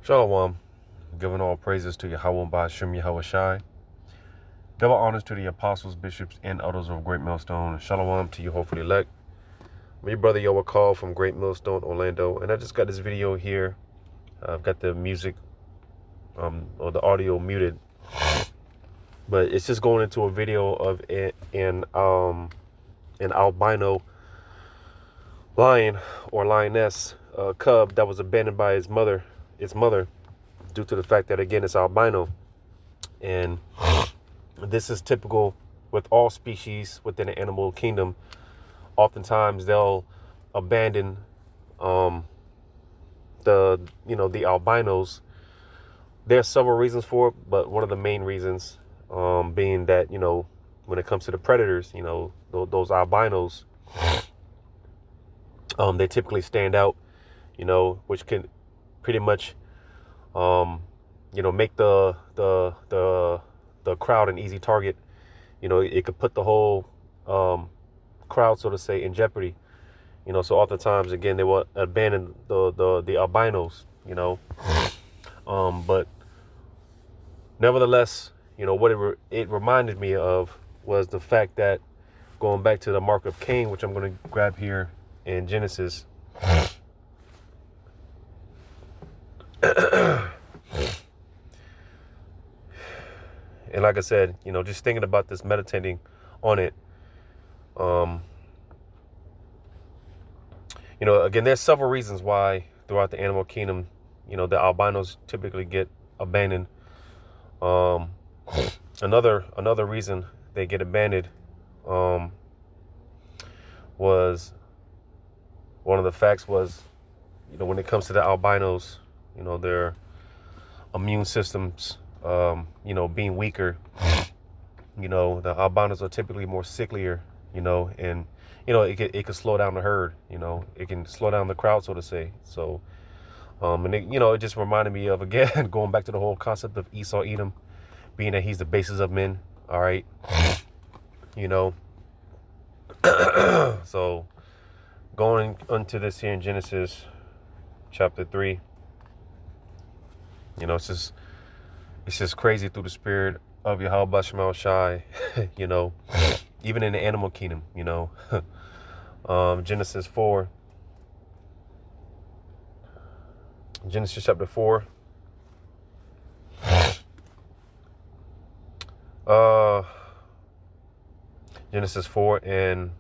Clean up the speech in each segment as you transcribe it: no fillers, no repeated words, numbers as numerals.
Shalom, giving all praises to Yahweh Ba'ashem Yahweh Shai. Double honors to the apostles, bishops, and elders of Great Millstone. Shalom to you, hopefully elect. I'm your brother Yoa Call from Great Millstone, Orlando. And I just got this video here. I've got the music, or the audio muted. But it's just going into a video of an albino lion or lioness cub that was abandoned by its mother, due to the fact that, again, it's albino. And this is typical with all species within the animal kingdom. Oftentimes they'll abandon the albinos. There's several reasons for it, but one of the main reasons being that, when it comes to the predators, those albinos, they typically stand out, which can pretty much make the crowd an easy target. It could put the whole crowd, so to say, in jeopardy. So oftentimes, again, they will abandon the albinos. But nevertheless, what it reminded me of was the fact that, going back to the mark of Cain, which I'm going to grab here in Genesis. And like I said, just thinking about this, meditating on it, again, there's several reasons why throughout the animal kingdom, the albinos typically get abandoned. Another reason they get abandoned was, one of the facts was, when it comes to the albinos, their immune systems, being weaker, the albinos are typically more sicklier, and, it could slow down the herd, it can slow down the crowd, so to say. So, and it just reminded me of, again, going back to the whole concept of Esau Edom, being that he's the basis of men. All right. So going into this here in Genesis chapter 3, it's just crazy through the spirit of Yahweh Ba'ashem Shai, even in the animal kingdom, Genesis chapter 4. Genesis 4, and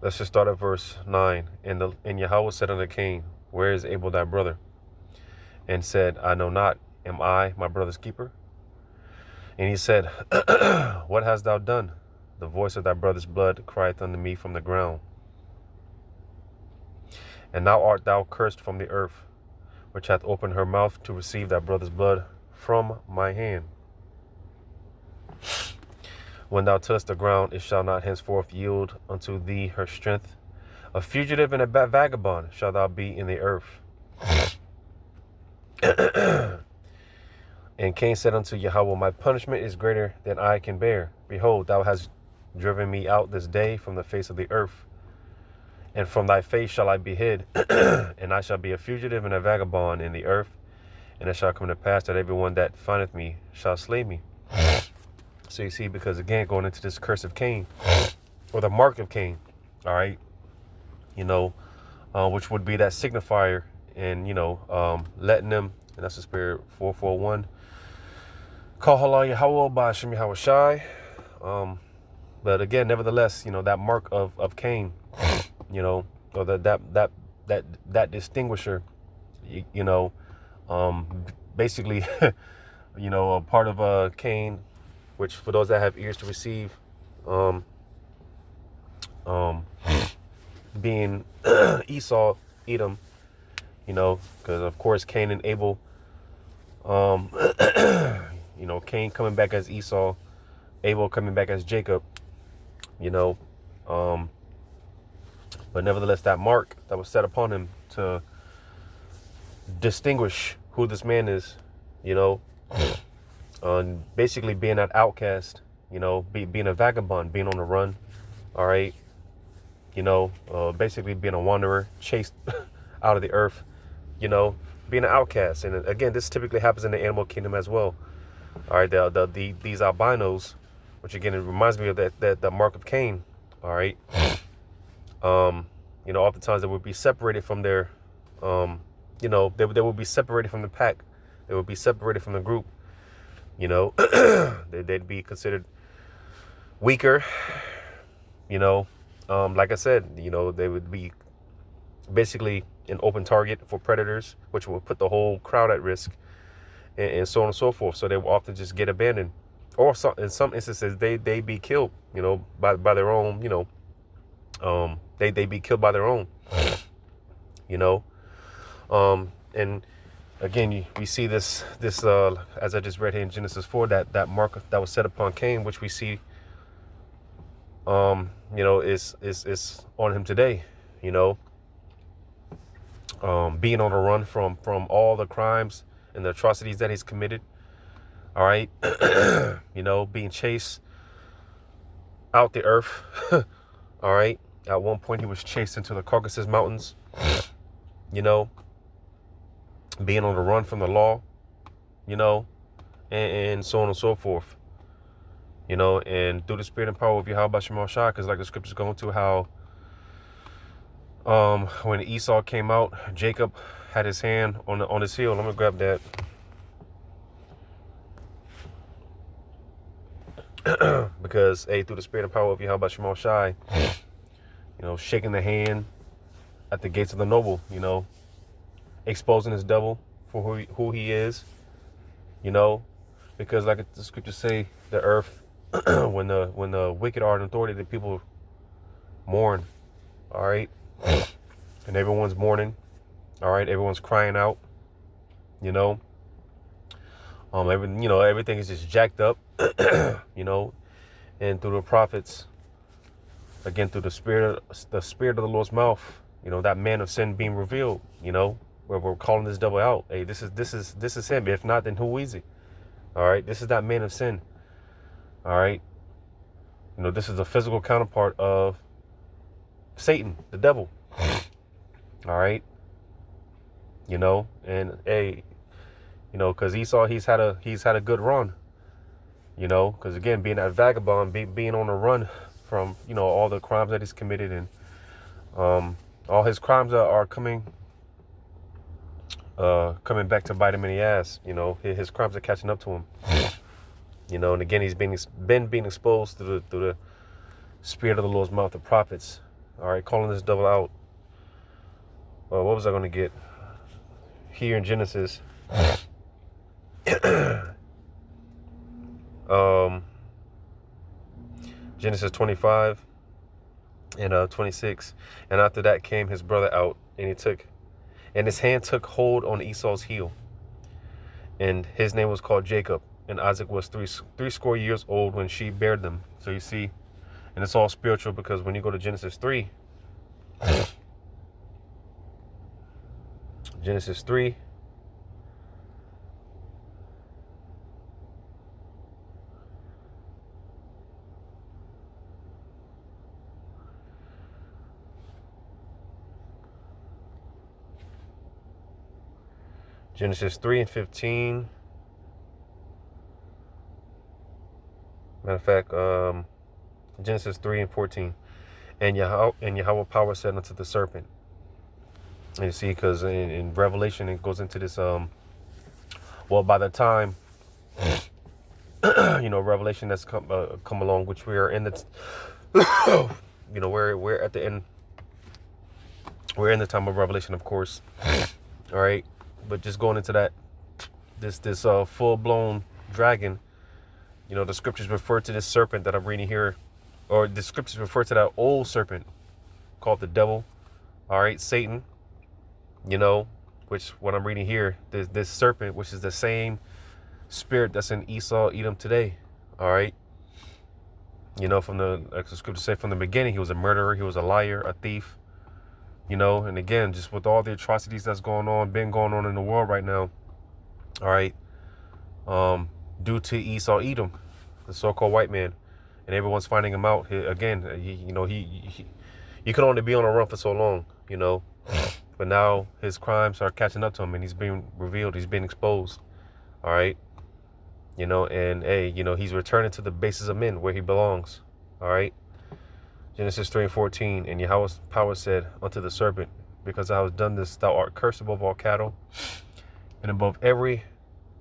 let's just start at verse 9. And Yahweh said unto Cain, Where is Abel thy brother? And said, I know not. Am I my brother's keeper? And he said, What hast thou done? The voice of thy brother's blood crieth unto me from the ground. And now art thou cursed from the earth, which hath opened her mouth to receive thy brother's blood from my hand. When thou tillest the ground, it shall not henceforth yield unto thee her strength. A fugitive and a vagabond shalt thou be in the earth. And Cain said unto Yahweh, My punishment is greater than I can bear. Behold, thou hast driven me out this day from the face of the earth, and from thy face shall I be hid, and I shall be a fugitive and a vagabond in the earth. And it shall come to pass that everyone that findeth me shall slay me. So you see, because again, going into this curse of Cain, or the mark of Cain, all right, which would be that signifier, and letting them, and that's the spirit 441. Call halal Yahweh Ba'ashem Yahweh Shai. But again, nevertheless, that mark of Cain, or that distinguisher, basically, a part of Cain, which for those that have ears to receive, being Esau, Edom, because of course Cain and Abel, Cain coming back as Esau, Abel coming back as Jacob, but nevertheless, that mark that was set upon him to distinguish who this man is, basically being that outcast, being a vagabond, being on the run, all right, basically being a wanderer, chased out of the earth, being an outcast. And again, this typically happens in the animal kingdom as well. All right, these albinos, which again, it reminds me of that mark of Cain. All right, oftentimes they would be separated from their, they would be separated from the pack. They would be separated from the group. They'd be considered weaker. Like I said, they would be basically an open target for predators, which will put the whole crowd at risk, and so on and so forth. So they will often just get abandoned, or in some instances they be killed, by their own, they be killed by their own, and again, we see this as I just read here in Genesis 4, that mark that was set upon Cain, which we see, is on him today, being on the run from all the crimes and the atrocities that he's committed. All right. Being chased out the earth. All right. At one point he was chased into the Caucasus Mountains, being on the run from the law, and so on and so forth, and through the spirit and power of Yahweh Shema Shai, because like the scriptures go into how, when Esau came out, Jacob had his hand on his heel. I'm gonna grab that. Because through the spirit and power of Yahweh Shema Shai, shaking the hand at the gates of the noble, exposing his devil for who he is, because like the scriptures say, the earth, when the wicked are in authority, the people mourn. All right. And everyone's mourning. All right. Everyone's crying out, everything is just jacked up, and through the prophets, again, through the spirit of the Lord's mouth, that man of sin being revealed, where we're calling this devil out. Hey, this is him. If not, then who is he? All right. This is that man of sin. All right. This is the physical counterpart of Satan, the devil. All right. And because Esau, he's had a good run, because again, being that vagabond, being on the run from, all the crimes that he's committed, and all his crimes are coming back to bite him in the ass. His crimes are catching up to him. And again, he's been being exposed through the spirit of the Lord's mouth, the prophets. All right, calling this devil out. What was I going to get here in Genesis? Genesis 25 and 26. And after that came his brother out, and his hand took hold on Esau's heel, and his name was called Jacob. And Isaac was three score years old when she bare them. So you see, and it's all spiritual, because when you go to Genesis 3, Genesis 3, Genesis 3 and 15. Matter of fact, Genesis 3 and 14. And Yahweh power said unto the serpent. And you see, because in Revelation, it goes into this, by the time, Revelation that's come along, which we are in the, we're at the end. We're in the time of Revelation, of course. All right. But just going into that, this full-blown dragon, the scriptures refer to this serpent that I'm reading here, or the scriptures refer to that old serpent called the devil. All right, Satan, which what I'm reading here, this serpent, which is the same spirit that's in Esau, Edom today. All right. From like the scriptures say, from the beginning, he was a murderer, he was a liar, a thief. And again, just with all the atrocities that's been going on in the world right now. All right. Due to Esau, Edom, the so-called white man, and everyone's finding him out. He you can only be on a run for so long, you know. But now his crimes are catching up to him, and he's being revealed. He's being exposed. All right. You know, and hey, you know, he's returning to the bases of men where he belongs. All right. Genesis 3:14. And Yahweh's power said unto the serpent, because thou hast done this, thou art cursed above all cattle, and above every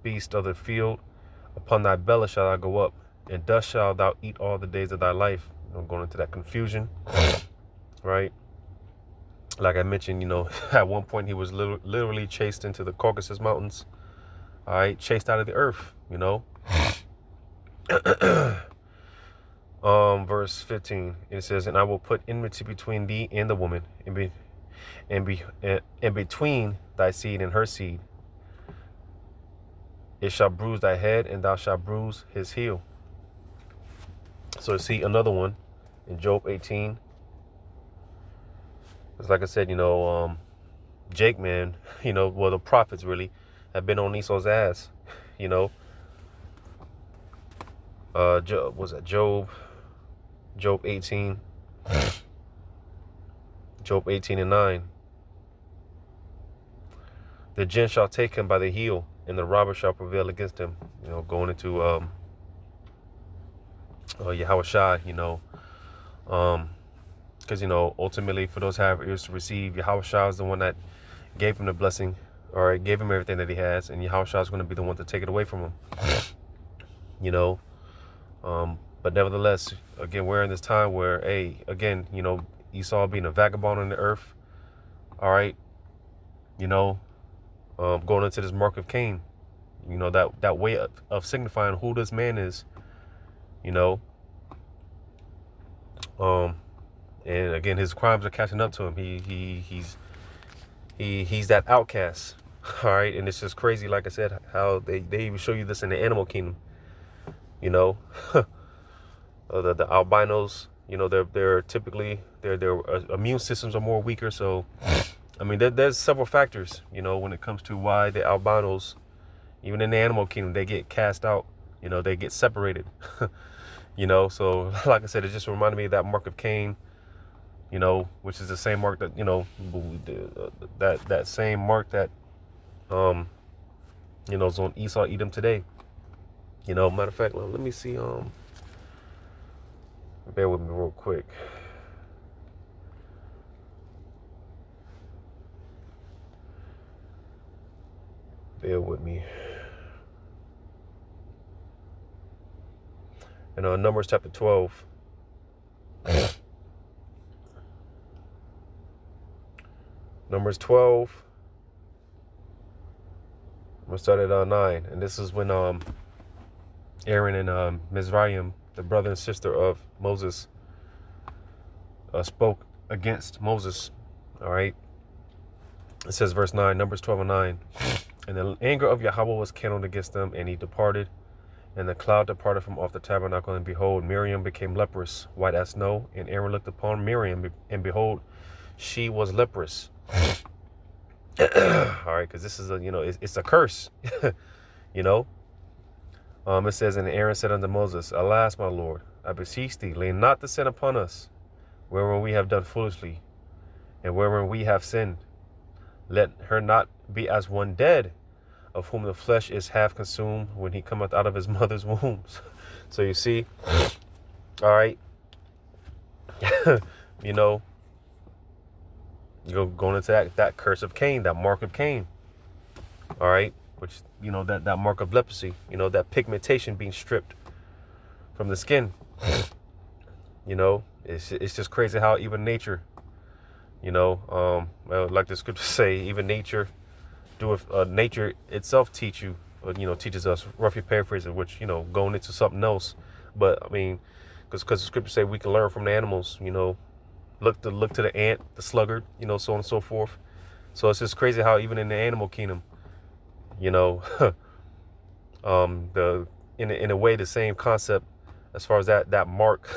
beast of the field. Upon thy belly shalt thou go up, and dust shalt thou eat all the days of thy life. You know, going into that confusion, right? Like I mentioned, you know, at one point he was literally chased into the Caucasus Mountains. All right, chased out of the earth, you know. Verse 15, it says, and I will put enmity between thee and the woman, and between thy seed and her seed. It shall bruise thy head, and thou shalt bruise his heel. So see another one in Job 18. It's like I said, you know, Jake, man, you know, well, the prophets really have been on Esau's ass, you know. Was that Job 18, Job 18:9. The gin shall take him by the heel, and the robber shall prevail against him. You know, going into Yahweh Shai, you know, because, you know, ultimately for those who have ears to receive, Yahweh Shai is the one that gave him the blessing, or gave him everything that he has, and Yahweh Shai is going to be the one to take it away from him. You know, but nevertheless, again, we're in this time where, hey, again, you know, Esau being a vagabond on the earth, all right, you know, going into this mark of Cain, you know, that way of signifying who this man is, you know, and again, his crimes are catching up to him. He's that outcast, all right, and it's just crazy, like I said, how they even show you this in the animal kingdom, you know. The albinos, you know, they're typically their immune systems are more weaker. So, I mean, there's several factors, you know, when it comes to why the albinos, even in the animal kingdom, they get cast out. You know, they get separated. You know, so like I said, it just reminded me of that mark of Cain. You know, which is the same mark that, you know, that same mark that you know, is on Esau, Edom today. You know, matter of fact, let me see. Bear with me real quick. Bear with me. And Numbers chapter 12. Numbers 12. I'm going to start at 9. And this is when Aaron and Mizraim, the brother and sister of Moses, spoke against Moses. All right. It says verse 9, Numbers 12:9. And the anger of Yahweh was kindled against them, and he departed. And the cloud departed from off the tabernacle, and behold, Miriam became leprous, white as snow. And Aaron looked upon Miriam, and behold, she was leprous. All right, because this is it's a curse. You know. It says, and Aaron said unto Moses, alas, my Lord, I beseech thee, lay not the sin upon us, wherein we have done foolishly, and wherein we have sinned. Let her not be as one dead, of whom the flesh is half consumed when he cometh out of his mother's wombs. So you see, all right, you know, you're going into that curse of Cain, that mark of Cain, all right, which, you know, that mark of leprosy, you know, that pigmentation being stripped from the skin. You know, it's just crazy how even nature, you know, like the scriptures say, even nature nature itself teaches us, roughly paraphrasing, which, you know, going into something else. But I mean, because the scriptures say we can learn from the animals, you know, look to the ant, the sluggard, you know, so on and so forth. So it's just crazy how even in the animal kingdom, you know, in a way, the same concept as far as that mark,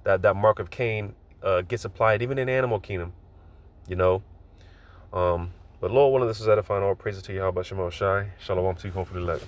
that mark of Cain gets applied even in the animal kingdom, you know. But Lord willing, this is edifying. All praises to Yahweh Shai. Shalom to you, hopefully later.